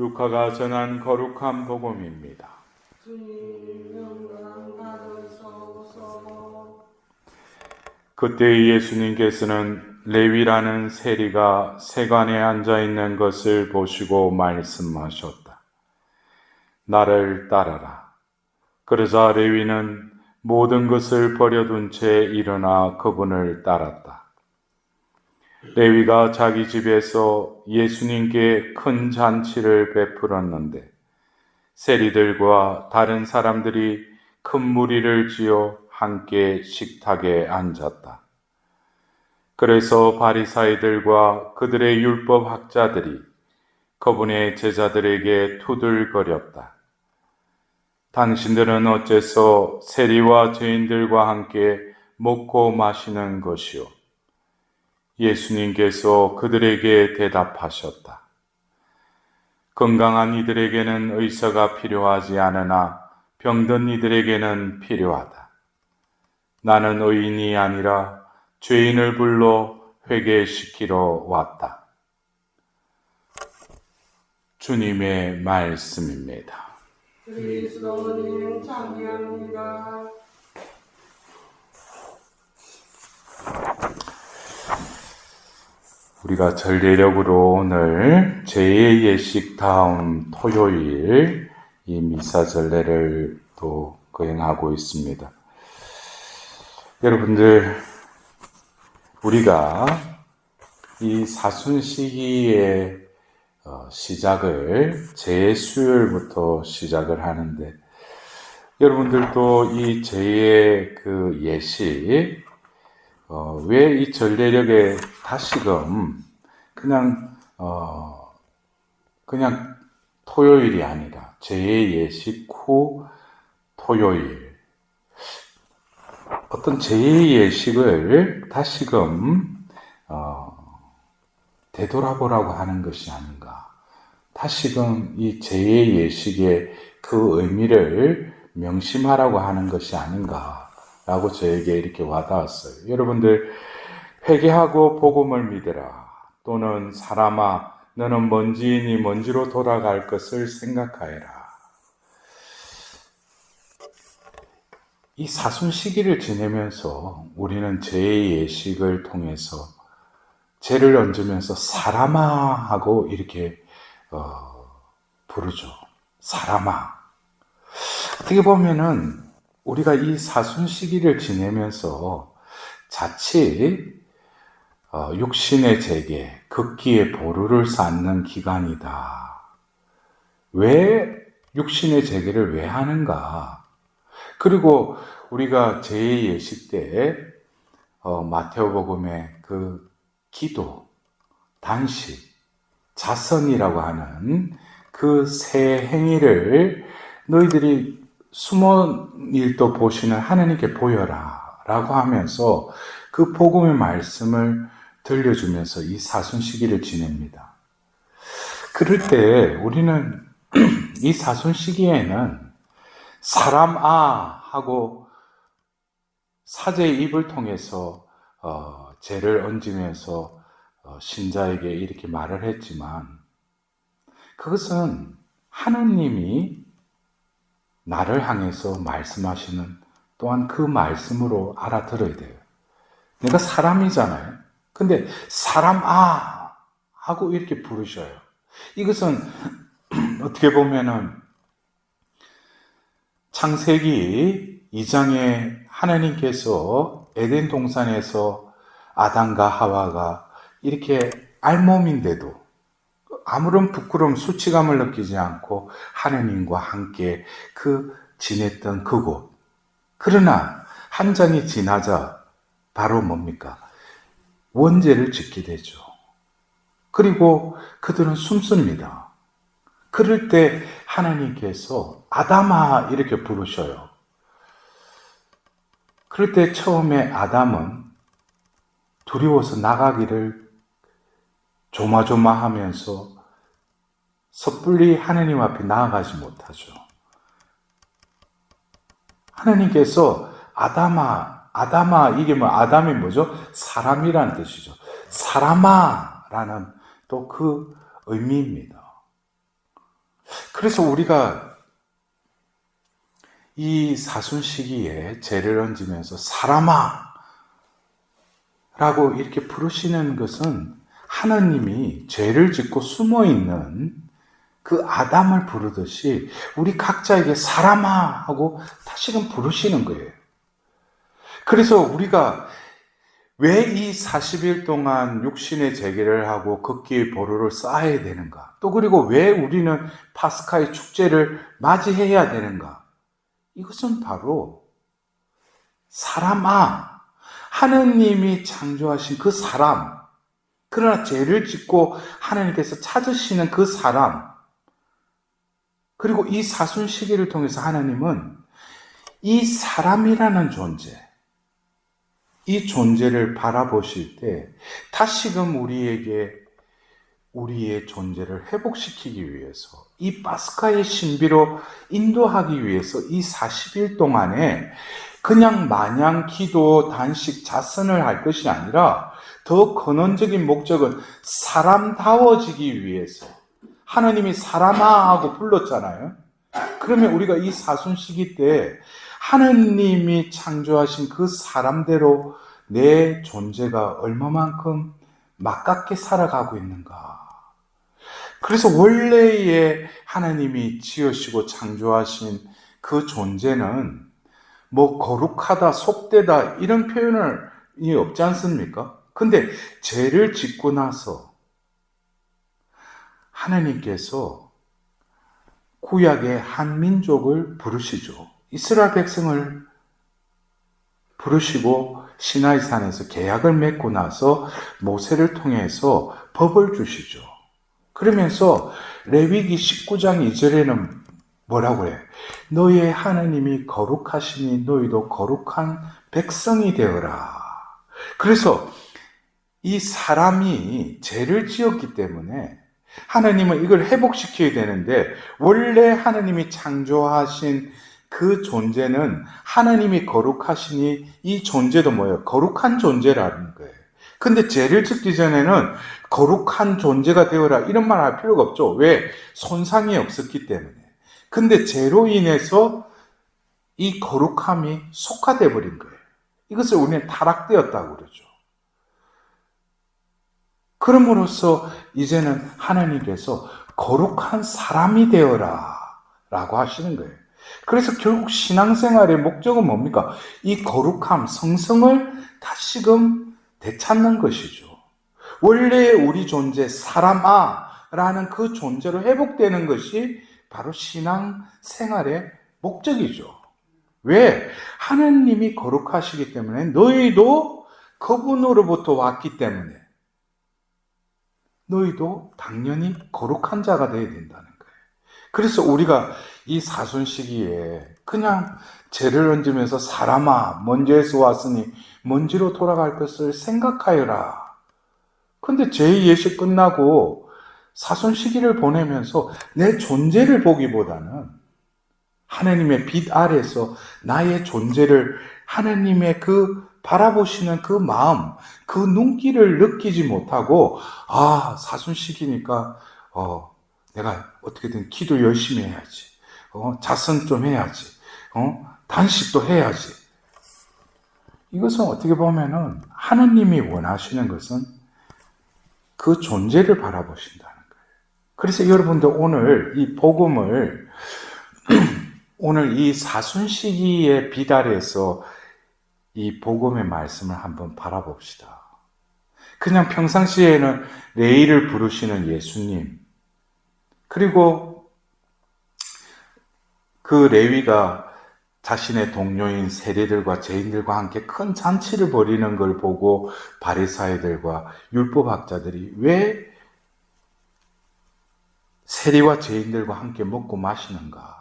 루카가 전한 거룩한 복음입니다. 주님 영광 받으소서. 그때 예수님께서는 레위라는 세리가 세관에 앉아 있는 것을 보시고 말씀하셨다. 나를 따르라. 그러자 레위는 모든 것을 버려둔 채 일어나 그분을 따랐다. 레위가 자기 집에서 예수님께 큰 잔치를 베풀었는데 세리들과 다른 사람들이 큰 무리를 지어 함께 식탁에 앉았다. 그래서 바리사이들과 그들의 율법 학자들이 그분의 제자들에게 투들거렸다. 당신들은 어째서 세리와 죄인들과 함께 먹고 마시는 것이요? 예수님께서 그들에게 대답하셨다. 건강한 이들에게는 의사가 필요하지 않으나 병든 이들에게는 필요하다. 나는 의인이 아니라 죄인을 불러 회개시키러 왔다. 주님의 말씀입니다. 그리스도님 찬양합니다. 우리가 전례력으로 오늘 제2의 예식 다음 토요일 이 미사 전례를 또 거행하고 있습니다. 여러분들, 우리가 이 사순시기의 시작을 제 수요일부터 시작을 하는데, 여러분들도 이 제2의 그 예식, 왜 이 전례력에 다시금 그냥 토요일이 아니라 제2의 예식 후 토요일, 어떤 제2의 예식을 다시금 되돌아보라고 하는 것이 아닌가. 다시금 이 제2의 예식의 그 의미를 명심하라고 하는 것이 아닌가라고 저에게 이렇게 와닿았어요. 여러분들, 회개하고 복음을 믿으라. 또는 사람아, 너는 먼지이니 먼지로 돌아갈 것을 생각하여라. 이 사순시기를 지내면서 우리는 제2의 예식을 통해서 죄를 얹으면서 사람아 하고 이렇게 부르죠. 사람아. 어떻게 보면은 우리가 이 사순시기를 지내면서 자칫 육신의 재계, 극기의 보루를 쌓는 기간이다. 왜 육신의 재계를 왜 하는가? 그리고 우리가 제2의 예식 때 마태오복음의 그 기도, 단식, 자선이라고 하는 그 세 행위를 너희들이 숨은 일도 보시는 하나님께 보여라 라고 하면서 그 복음의 말씀을 들려주면서 이 사순시기를 지냅니다. 그럴 때 우리는 이 사순시기에는 사람아 하고 사제의 입을 통해서 죄를 얹으면서 신자에게 이렇게 말을 했지만, 그것은 하나님이 나를 향해서 말씀하시는 또한 그 말씀으로 알아들어야 돼요. 내가 사람이잖아요. 근데 사람아 하고 이렇게 부르셔요. 이것은 어떻게 보면은 창세기 2장에 하나님께서 에덴 동산에서 아담과 하와가 이렇게 알몸인데도 아무런 부끄러움, 수치감을 느끼지 않고 하나님과 함께 지냈던 그곳. 그러나 한 장이 지나자 바로 뭡니까? 원죄를 짓게 되죠. 그리고 그들은 숨습니다. 그럴 때 하나님께서 아담아 이렇게 부르셔요. 그럴 때 처음에 아담은 두려워서 나가기를 조마조마하면서 섣불리 하나님 앞에 나아가지 못하죠. 하나님께서 아담아, 이게 아담이 뭐죠? 사람이라는 뜻이죠. 사람아 라는 또 그 의미입니다. 그래서 우리가 이 사순 시기에 제를 얹으면서 사람아 라고 이렇게 부르시는 것은 하나님이 죄를 짓고 숨어 있는 그 아담을 부르듯이 우리 각자에게 사람아 하고 다시금 부르시는 거예요. 그래서 우리가 왜 이 40일 동안 육신의 재개를 하고 극기의 보루를 쌓아야 되는가? 또 그리고 왜 우리는 파스카의 축제를 맞이해야 되는가? 이것은 바로 사람아, 하느님이 창조하신 그 사람, 그러나 죄를 짓고 하나님께서 찾으시는 그 사람, 그리고 이 사순 시기를 통해서 하나님은 이 사람이라는 존재, 이 존재를 바라보실 때 다시금 우리에게 우리의 존재를 회복시키기 위해서 이 파스카의 신비로 인도하기 위해서 이 40일 동안에 그냥 마냥 기도, 단식, 자선을 할 것이 아니라 더 근원적인 목적은 사람다워지기 위해서 하나님이 사람아 하고 불렀잖아요. 그러면 우리가 이 사순 시기 때 하느님이 창조하신 그 사람대로 내 존재가 얼마만큼 막깝게 살아가고 있는가. 그래서 원래의 하나님이 지으시고 창조하신 그 존재는 뭐 거룩하다, 속되다 이런 표현이 없지 않습니까? 근데 죄를 짓고 나서 하나님께서 구약의 한 민족을 부르시죠. 이스라엘 백성을 부르시고 시나이산에서 계약을 맺고 나서 모세를 통해서 법을 주시죠. 그러면서 레위기 19장 2절에는 뭐라고 해요? 너희의 하나님이 거룩하시니 너희도 거룩한 백성이 되어라. 그래서 이 사람이 죄를 지었기 때문에 하나님은 이걸 회복시켜야 되는데 원래 하나님이 창조하신 그 존재는 하나님이 거룩하시니 이 존재도 뭐예요? 거룩한 존재라는 거예요. 근데 죄를 짓기 전에는 거룩한 존재가 되어라 이런 말 할 필요가 없죠. 왜? 손상이 없었기 때문에. 근데 죄로 인해서 이 거룩함이 속화되어 버린 거예요. 이것을 우리는 타락되었다고 그러죠. 그럼으로써 이제는 하나님께서 거룩한 사람이 되어라 라고 하시는 거예요. 그래서 결국 신앙생활의 목적은 뭡니까? 이 거룩함, 성성을 다시금 되찾는 것이죠. 원래 우리 존재, 사람아라는 그 존재로 회복되는 것이 바로 신앙생활의 목적이죠. 왜? 하나님이 거룩하시기 때문에 너희도 그분으로부터 왔기 때문에 너희도 당연히 거룩한 자가 되어야 된다는 거예요. 그래서 우리가 이 사순 시기에 그냥 죄를 얹으면서 사람아 먼지에서 왔으니 먼지로 돌아갈 것을 생각하여라. 근데 죄의 예시 끝나고 사순 시기를 보내면서 내 존재를 보기보다는 하나님의 빛 아래서 나의 존재를 하나님의 그 바라보시는 그 마음, 그 눈길을 느끼지 못하고 사순 시기니까 내가 어떻게든 기도 열심히 해야지. 자선 좀 해야지. 단식도 해야지. 이것은 어떻게 보면은 하나님이 원하시는 것은 그 존재를 바라보신다는 거예요. 그래서 여러분들 오늘 이 복음을 오늘 이 사순 시기의 빛 아래에서 이 복음의 말씀을 한번 바라봅시다. 그냥 평상시에는 레위를 부르시는 예수님, 그리고 그 레위가 자신의 동료인 세리들과 죄인들과 함께 큰 잔치를 벌이는 걸 보고 바리사이들과 율법학자들이 왜 세리와 죄인들과 함께 먹고 마시는가?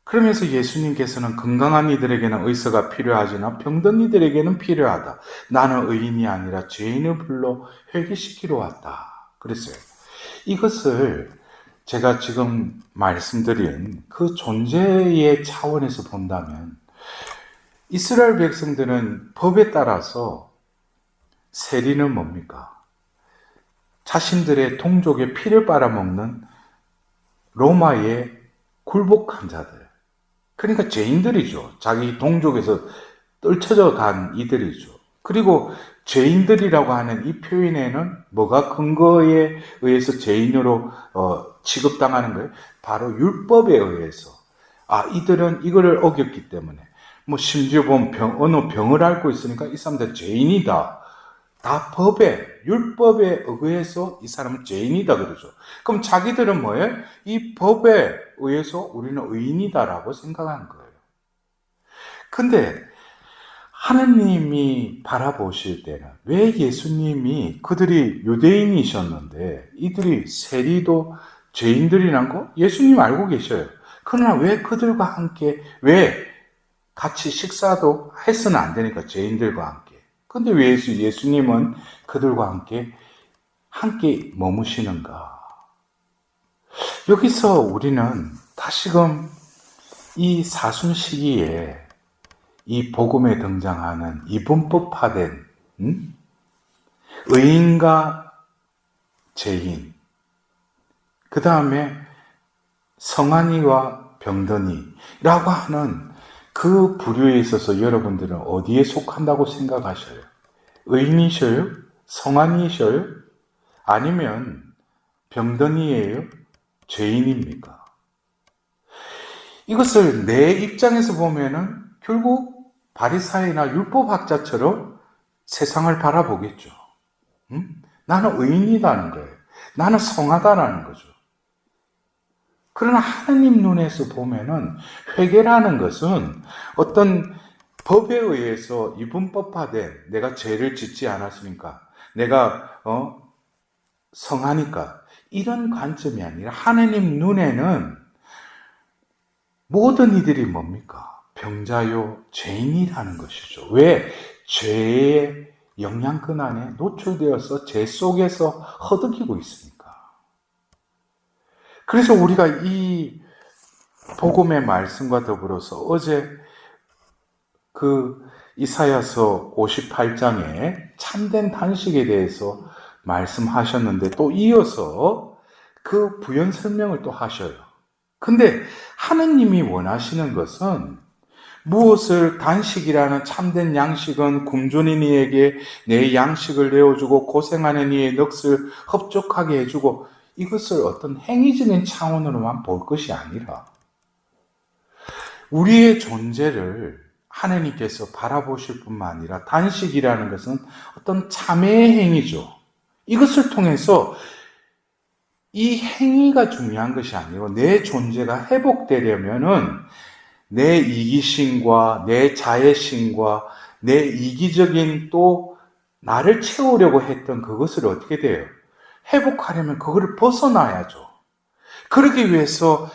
그러면서 예수님께서는 건강한 이들에게는 의사가 필요하지만 병든 이들에게는 필요하다. 나는 의인이 아니라 죄인을 불러 회개시키러 왔다. 그랬어요. 이것을 제가 지금 말씀드린 그 존재의 차원에서 본다면 이스라엘 백성들은 법에 따라서 세리는 뭡니까? 자신들의 동족의 피를 빨아먹는 로마의 굴복한 자들, 그러니까 죄인들이죠. 자기 동족에서 떨쳐져 간 이들이죠. 그리고 죄인들이라고 하는 이 표현에는 뭐가 근거에 의해서 죄인으로 취급당하는 거예요? 바로 율법에 의해서. 이들은 이거를 어겼기 때문에. 뭐 심지어 보면 어느 병을 앓고 있으니까 이 사람들 죄인이다. 다 율법에 의해서 이 사람은 죄인이다 그러죠. 그럼 자기들은 뭐예요? 이 법에 의해서 우리는 의인이다라고 생각하는 거예요. 근데 하느님이 바라보실 때는 왜 예수님이 그들이 유대인이셨는데 이들이 세리도 죄인들이란 거 예수님 알고 계셔요. 그러나 왜 그들과 함께 왜 같이 식사도 해서는 안 되니까 죄인들과 함께. 근데 왜 예수님은 그들과 함께 머무시는가? 여기서 우리는 다시금 이 사순 시기에 이 복음에 등장하는 이분법화된 의인과 죄인, 그 다음에 성환이와 병든이라고 하는 그 부류에 있어서 여러분들은 어디에 속한다고 생각하셔요? 의인이셔요? 성환이셔요? 아니면 병든이에요? 죄인입니까? 이것을 내 입장에서 보면은 결국 바리사이나 율법학자처럼 세상을 바라보겠죠. 나는 의인이다는 거예요. 나는 성하다라는 거죠. 그러나 하느님 눈에서 보면은 회개라는 것은 어떤 법에 의해서 이분법화된 내가 죄를 짓지 않았으니까 내가 성하니까 이런 관점이 아니라 하느님 눈에는 모든 이들이 뭡니까? 병자요 죄인이라는 것이죠. 왜? 죄의 영향권 안에 노출되어서 죄 속에서 허덕이고 있으니까. 그래서 우리가 이 복음의 말씀과 더불어서 어제 그 이사야서 58장에 참된 단식에 대해서 말씀하셨는데 또 이어서 그 부연 설명을 또 하셔요. 근데 하느님이 원하시는 것은 무엇을 단식이라는 참된 양식은 굶주린 이에게 내 양식을 내어주고 고생하는 이의 넋을 흡족하게 해주고 이것을 어떤 행위적인 차원으로만 볼 것이 아니라 우리의 존재를 하나님께서 바라보실 뿐만 아니라 단식이라는 것은 어떤 참회의 행위죠. 이것을 통해서 이 행위가 중요한 것이 아니고 내 존재가 회복되려면은 내 이기심과 내 자애심과 내 이기적인 또 나를 채우려고 했던 그것을 어떻게 돼요? 회복하려면 그거를 벗어나야죠. 그러기 위해서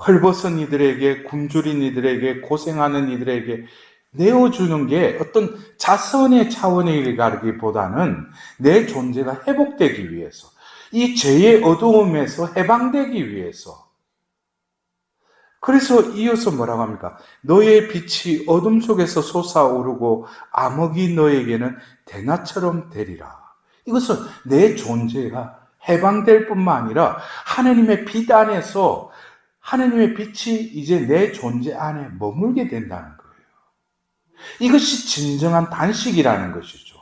헐벗은 이들에게, 굶주린 이들에게, 고생하는 이들에게 내어주는 게 어떤 자선의 차원이라기보다는 내 존재가 회복되기 위해서, 이 죄의 어두움에서 해방되기 위해서. 그래서 이어서 뭐라고 합니까? 너의 빛이 어둠 속에서 솟아오르고 암흑이 너에게는 대낮처럼 되리라. 이것은 내 존재가 해방될 뿐만 아니라 하나님의 빛 안에서 하나님의 빛이 이제 내 존재 안에 머물게 된다는 거예요. 이것이 진정한 단식이라는 것이죠.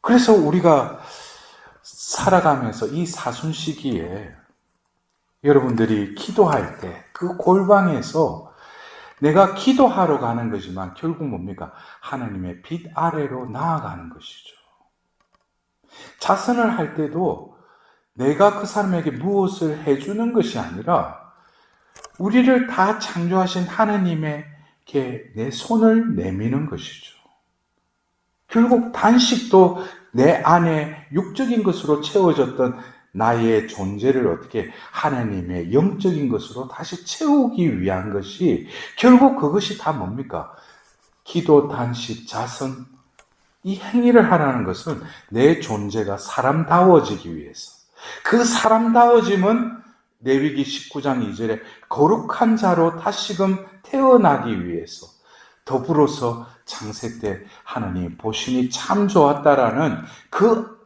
그래서 우리가 살아가면서 이 사순 시기에 여러분들이 기도할 때 그 골방에서 내가 기도하러 가는 거지만 결국 뭡니까? 하나님의 빛 아래로 나아가는 것이죠. 자선을 할 때도 내가 그 사람에게 무엇을 해주는 것이 아니라 우리를 다 창조하신 하나님에게 내 손을 내미는 것이죠. 결국 단식도 내 안에 육적인 것으로 채워졌던 나의 존재를 어떻게 하나님의 영적인 것으로 다시 채우기 위한 것이 결국 그것이 다 뭡니까? 기도, 단식, 자선, 이 행위를 하라는 것은 내 존재가 사람다워지기 위해서. 그 사람다워짐은 레위기 19장 2절에 거룩한 자로 다시금 태어나기 위해서 더불어서 창세 때 하나님 보시니 참 좋았다라는 그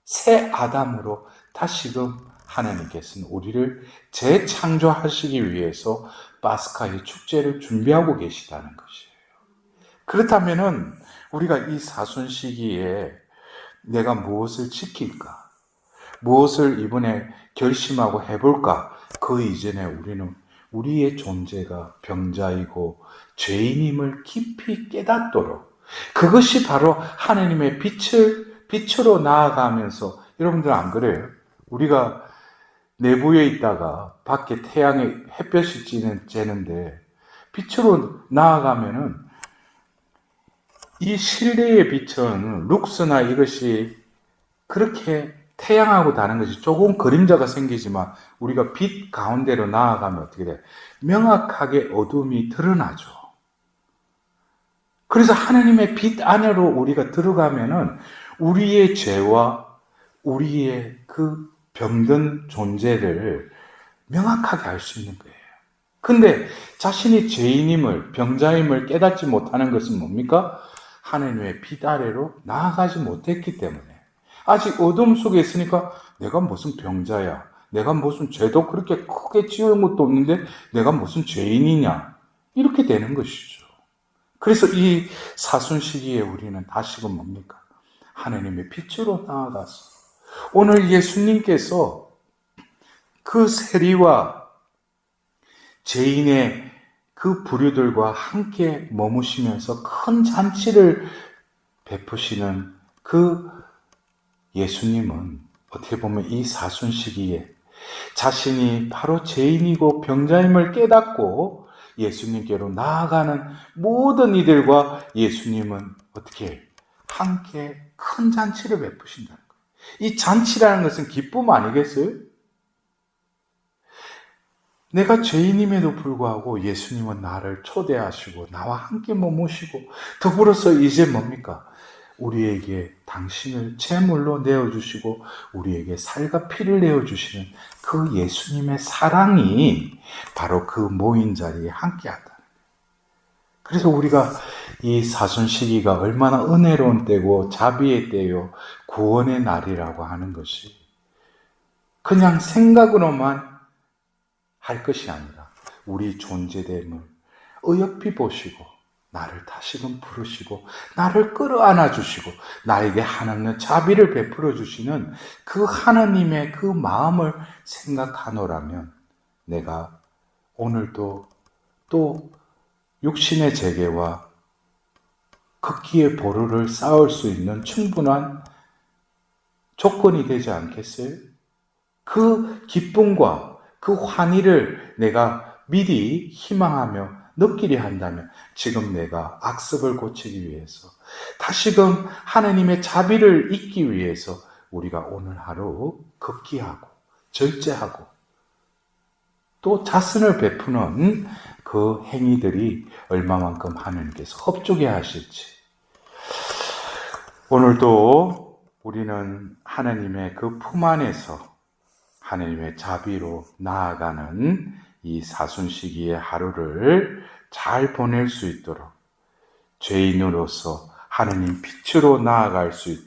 새 아담으로 다시금 하나님께서는 우리를 재창조하시기 위해서 파스카의 축제를 준비하고 계시다는 것이에요. 그렇다면은 우리가 이 사순 시기에 내가 무엇을 지킬까? 무엇을 이번에 결심하고 해볼까? 그 이전에 우리는 우리의 존재가 병자이고 죄인임을 깊이 깨닫도록, 그것이 바로 하나님의 빛으로 나아가면서, 여러분들 안 그래요? 우리가 내부에 있다가 밖에 태양의 햇볕이 쬐는데 빛으로 나아가면은 이 실내의 빛은 룩스나 이것이 그렇게 태양하고 다른 것이 조금 그림자가 생기지만 우리가 빛 가운데로 나아가면 어떻게 돼? 명확하게 어둠이 드러나죠. 그래서 하나님의 빛 안으로 우리가 들어가면은 우리의 죄와 우리의 그 병든 존재를 명확하게 알 수 있는 거예요. 근데 자신이 죄인임을, 병자임을 깨닫지 못하는 것은 뭡니까? 하나님의 빛 아래로 나아가지 못했기 때문에. 아직 어둠 속에 있으니까 내가 무슨 병자야, 내가 무슨 죄도 그렇게 크게 지은 것도 없는데 내가 무슨 죄인이냐, 이렇게 되는 것이죠. 그래서 이 사순 시기에 우리는 다시금 뭡니까? 하나님의 빛으로 나아가서 오늘 예수님께서 그 세리와 죄인의 그 부류들과 함께 머무시면서 큰 잔치를 베푸시는 그 예수님은 어떻게 보면 이 사순 시기에 자신이 바로 죄인이고 병자임을 깨닫고 예수님께로 나아가는 모든 이들과 예수님은 어떻게 함께 큰 잔치를 베푸신다는 거예요. 이 잔치라는 것은 기쁨 아니겠어요? 내가 죄인임에도 불구하고 예수님은 나를 초대하시고 나와 함께 머무시고 더불어서 이제 뭡니까? 우리에게 당신을 제물로 내어주시고 우리에게 살과 피를 내어주시는 그 예수님의 사랑이 바로 그 모인 자리에 함께하다. 그래서 우리가 이 사순 시기가 얼마나 은혜로운 때고 자비의 때요, 구원의 날이라고 하는 것이 그냥 생각으로만 할 것이 아니라 우리 존재됨을 어여삐 보시고 나를 다시금 부르시고 나를 끌어안아 주시고 나에게 하나님의 자비를 베풀어 주시는 그 하나님의 그 마음을 생각하노라면 내가 오늘도 또 육신의 재개와 극기의 보루를 쌓을 수 있는 충분한 조건이 되지 않겠어요? 그 기쁨과 그 환희를 내가 미리 희망하며 느끼려 한다면 지금 내가 악습을 고치기 위해서 다시금 하나님의 자비를 잊기 위해서 우리가 오늘 하루 극기하고 절제하고 또 자선을 베푸는 그 행위들이 얼마만큼 하나님께서 흡족해 하실지, 오늘도 우리는 하나님의 그 품 안에서 하나님의 자비로 나아가는 이 사순 시기의 하루를 잘 보낼 수 있도록 죄인으로서 하나님 빛으로 나아갈 수 있도록